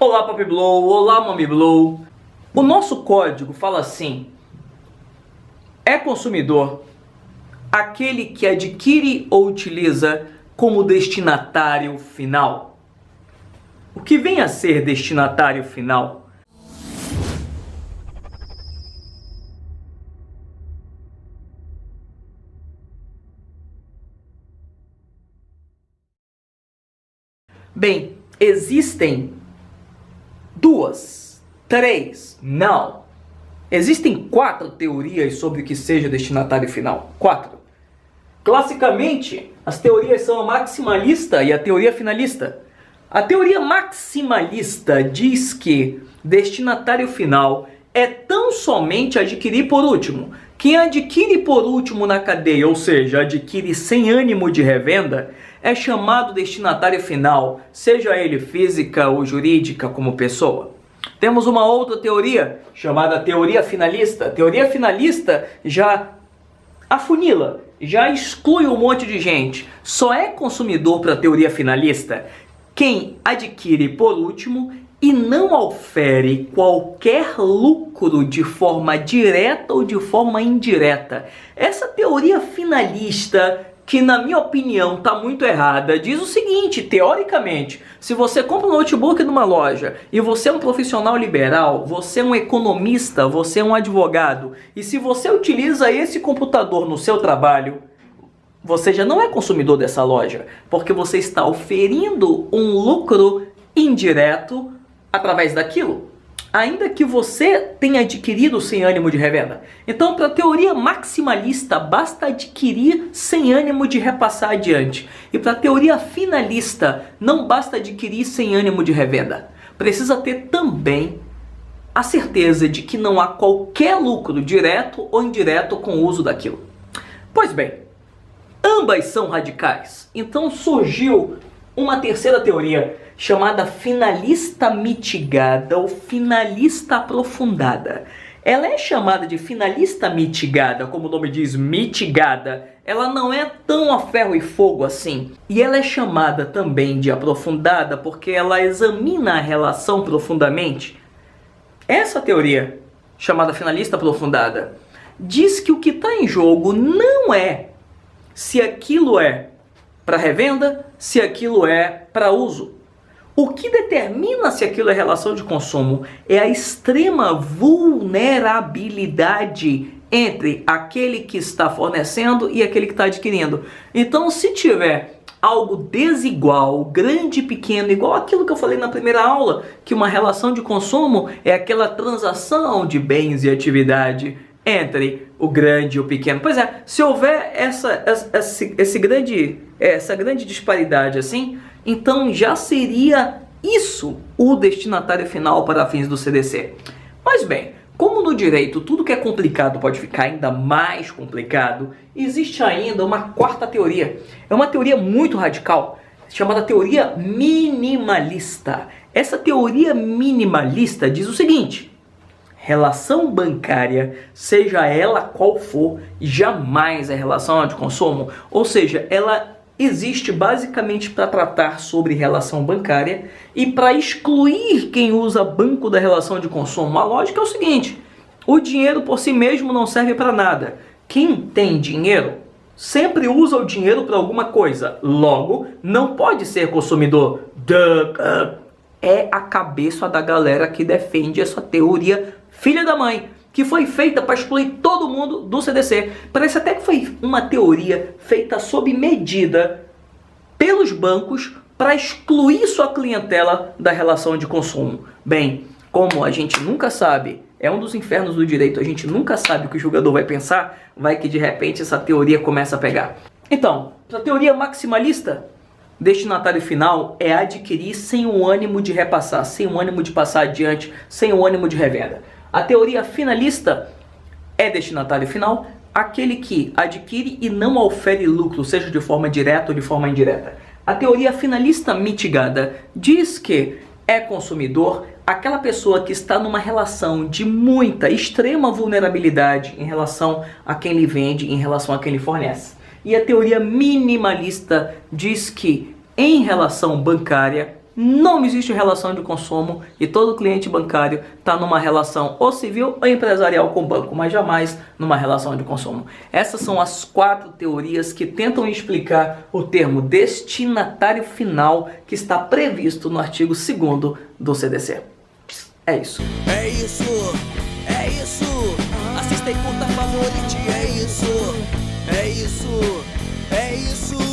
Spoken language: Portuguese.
Olá Papi Blow, olá Mami Blow. O nosso código fala assim: é consumidor aquele que adquire ou utiliza como destinatário final. O que vem a ser destinatário final? Bem, existem duas, três, não. Existem 4 teorias sobre o que seja destinatário final. 4. Classicamente, as teorias são a maximalista e a teoria finalista. A teoria maximalista diz que destinatário final é tão somente adquirir por último. Quem adquire por último na cadeia, ou seja, adquire sem ânimo de revenda, é chamado destinatário final, seja ele física ou jurídica como pessoa. Temos uma outra teoria, chamada teoria finalista. A teoria finalista já afunila, já exclui um monte de gente. Só é consumidor para a teoria finalista quem adquire por último e não ofere qualquer lucro de forma direta ou de forma indireta. Essa teoria finalista, que na minha opinião está muito errada, diz o seguinte: teoricamente, se você compra um notebook numa loja e você é um profissional liberal, você é um economista, você é um advogado, e se você utiliza esse computador no seu trabalho, você já não é consumidor dessa loja, porque você está oferindo um lucro indireto através daquilo, ainda que você tenha adquirido sem ânimo de revenda. Então, para a teoria maximalista, basta adquirir sem ânimo de repassar adiante. E para a teoria finalista, não basta adquirir sem ânimo de revenda. Precisa ter também a certeza de que não há qualquer lucro direto ou indireto com o uso daquilo. Pois bem, ambas são radicais. Então surgiu uma terceira teoria, chamada finalista mitigada ou finalista aprofundada. Ela é chamada de finalista mitigada, como o nome diz, mitigada. Ela não é tão a ferro e fogo assim. E ela é chamada também de aprofundada porque ela examina a relação profundamente. Essa teoria, chamada finalista aprofundada, diz que o que está em jogo não é se aquilo é para revenda, se aquilo é para uso. O que determina se aquilo é relação de consumo é a extrema vulnerabilidade entre aquele que está fornecendo e aquele que está adquirindo. Então, se tiver algo desigual, grande e pequeno, igual aquilo que eu falei na primeira aula, que uma relação de consumo é aquela transação de bens e atividade entre o grande e o pequeno. Pois é, se houver essa grande disparidade assim, então já seria isso o destinatário final para fins do CDC. Mas bem, como no direito tudo que é complicado pode ficar ainda mais complicado, existe ainda uma quarta teoria. É uma teoria muito radical, chamada teoria minimalista. Essa teoria minimalista diz o seguinte: relação bancária, seja ela qual for, jamais é relação de consumo. Ou seja, ela existe basicamente para tratar sobre relação bancária e para excluir quem usa banco da relação de consumo. A lógica é o seguinte: o dinheiro por si mesmo não serve para nada. Quem tem dinheiro sempre usa o dinheiro para alguma coisa. Logo, não pode ser consumidor. É a cabeça da galera que defende essa teoria filha da mãe, que foi feita para excluir todo mundo do CDC. Parece até que foi uma teoria feita sob medida pelos bancos para excluir sua clientela da relação de consumo. Bem, como a gente nunca sabe, é um dos infernos do direito, a gente nunca sabe o que o julgador vai pensar, vai que de repente essa teoria começa a pegar. Então, para a teoria maximalista, destinatário final é adquirir sem o ânimo de repassar, sem o ânimo de passar adiante, sem o ânimo de revenda. A teoria finalista é destinatário final aquele que adquire e não ofere lucro, seja de forma direta ou de forma indireta. A teoria finalista mitigada diz que é consumidor aquela pessoa que está numa relação de muita, extrema vulnerabilidade em relação a quem lhe vende, em relação a quem lhe fornece. E a teoria minimalista diz que em relação bancária não existe relação de consumo e todo cliente bancário está numa relação ou civil ou empresarial com o banco, mas jamais numa relação de consumo. Essas são as 4 teorias que tentam explicar o termo destinatário final que está previsto no artigo 2º do CDC. É isso. É isso, é isso. Assista e curta, favorite, é isso. É isso, é isso.